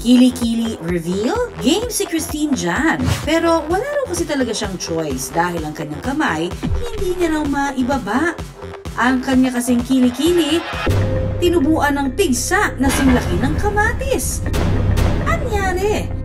Kili-kili reveal? Game si Christine dyan. Pero wala raw kasi talaga siyang choice dahil ang kanyang kamay hindi niya raw maibaba. Ang kanya kasing kili-kili, tinubuan ng pigsa na singlaki ng kamatis. Anyari?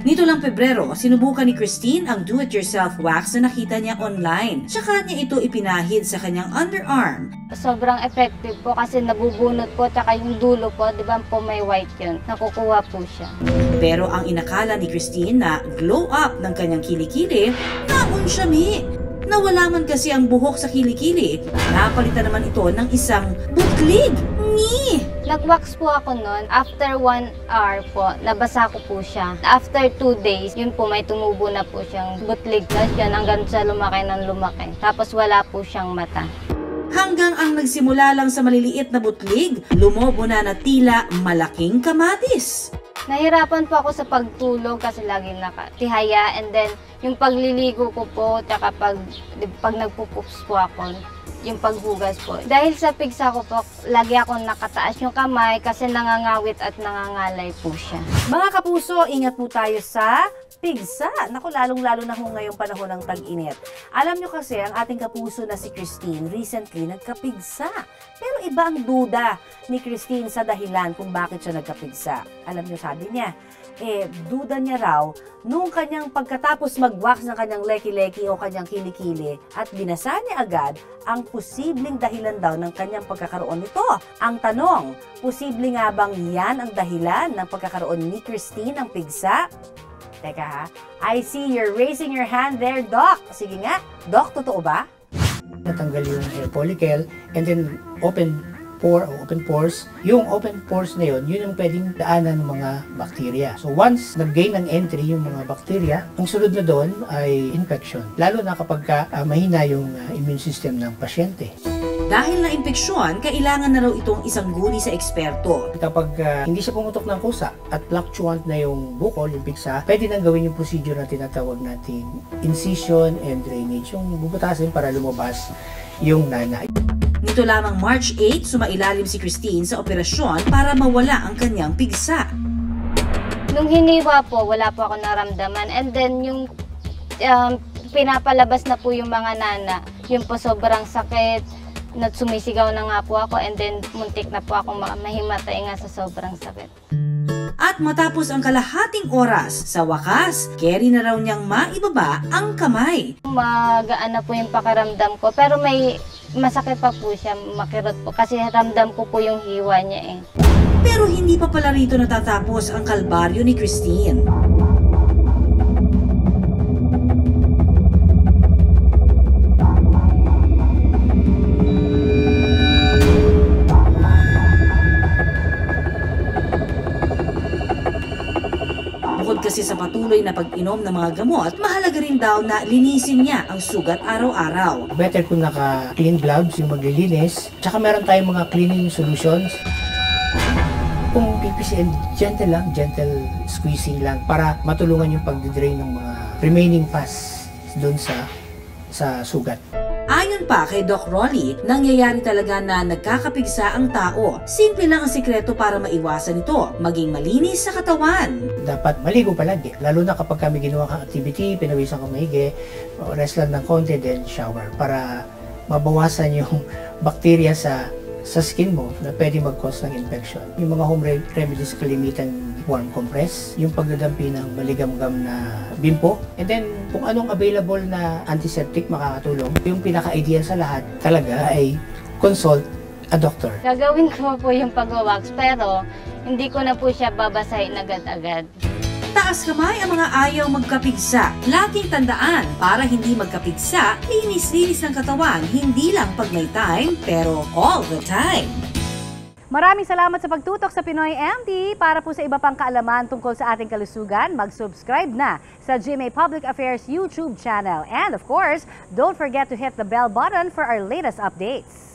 Nito lang Pebrero, sinubukan ni Christine ang do-it-yourself wax na nakita niya online. Tsaka niya ito ipinahid sa kanyang underarm. Sobrang effective po kasi nabubunot po, tsaka yung dulo po, di ba po may white yun, nakukuha po siya. Pero ang inakala ni Christine na glow up ng kanyang kilikili, naon siya mi. Nawala man kasi ang buhok sa kilikili, napalitan naman ito ng isang buklig. Ni! Nag-wax po ako noon. After 1 hour po, nabasa ko po siya. After 2 days, yun po may tumubo na po siyang butlig. Tapos yan hanggang sa lumaki ng lumaki. Tapos wala po siyang mata. Hanggang ang nagsimula lang sa maliliit na butlig, lumobo na tila malaking kamatis. Nahirapan po ako sa pagtulog kasi lagi nakatihaya. And then, yung pagliligo ko po, tsaka pag nagpupups po ako, yung paghugas po. Dahil sa pigsa ko po, lagi akong nakataas yung kamay kasi nangangawit at nangangalay po siya. Mga kapuso, ingat po tayo sa pigsa. Naku, lalong-lalo na ho ngayong panahon ng tag-init. Alam nyo kasi, ang ating kapuso na si Christine recently nagkapigsa. Pero iba ang duda ni Christine sa dahilan kung bakit siya nagkapigsa. Alam nyo, sabi niya, duda niya raw nung kanyang pagkatapos mag-wax ng kanyang leki-leki o kanyang kilikili at binasa niya agad ang posibleng dahilan daw ng kanyang pagkakaroon nito. Ang tanong, posible nga bang yan ang dahilan ng pagkakaroon ni Christine ng pigsa? Teka ha, I see you're raising your hand there, Doc. Sige nga, Doc, totoo ba? Natanggal yung hair follicle and then open pores. Yung open pores na yun yung pwedeng daanan ng mga bacteria. So once nag-gain ng entry yung mga bacteria, ang sunod na doon ay infection. Lalo na kapag mahina yung immune system ng pasyente. Dahil na impeksyon, kailangan na raw itong isang guli sa eksperto. Kapag hindi siya pumutok ng kusa at fluctuant na yung bukol, yung pigsa, pwede nang gawin yung procedure na tinatawag nating incision and drainage. Yung bubutasin para lumabas yung nanay. Nito lamang March 8, sumailalim si Christine sa operasyon para mawala ang kanyang pigsa. Nung hiniwa po, wala po ako naramdaman. And then yung pinapalabas na po yung mga nana, yun po sobrang sakit. Sumisigaw na nga po ako and then muntik na po akong mahimatay nga sa sobrang sakit. At matapos ang kalahating oras, sa wakas, carry na raw niyang maibaba ang kamay. Magaan na po yung pakiramdam ko pero may masakit pa po siya, makirot po kasi ramdam ko po yung hiwa niya eh. Pero hindi pa pala rito natatapos ang kalbaryo ni Christine. Bukod kasi sa patuloy na pag-inom ng mga gamot, mahalaga rin daw na linisin niya ang sugat araw-araw. Better kung naka-clean gloves yung maglilinis. Tsaka meron tayong mga cleaning solutions. Kung PPCN, gentle squeezing lang para matulungan yung pag-drain ng mga remaining pus doon sa sugat. Ayon pa kay Doc Rolly, nangyayari talaga na nagkakapigsa ang tao. Simple lang ang sikreto para maiwasan ito, maging malinis sa katawan. Dapat maligo palagi, lalo na kapag kami ginawa kang activity, pinawisan kang maigi, rest lang ng konti, then shower para mabawasan yung bacteria sa skin mo na pwede mag-cause ng infection. Yung mga home remedies kalimitan, warm compress, yung pagdadampi ng maligam-gam na bimpo, and then kung anong available na antiseptic makakatulong. Yung pinaka-ideal sa lahat talaga ay consult a doctor. Gagawin ko po yung pag-wax pero hindi ko na po siya babasahin agad-agad. Taas kamay ang mga ayaw magkapigsa. Laging tandaan, para hindi magkapigsa, linis-linis ng katawan, hindi lang pag may time, pero all the time. Maraming salamat sa pagtutok sa Pinoy MD. Para po sa iba pang kaalaman tungkol sa ating kalusugan, mag-subscribe na sa GMA Public Affairs YouTube channel. And of course, don't forget to hit the bell button for our latest updates.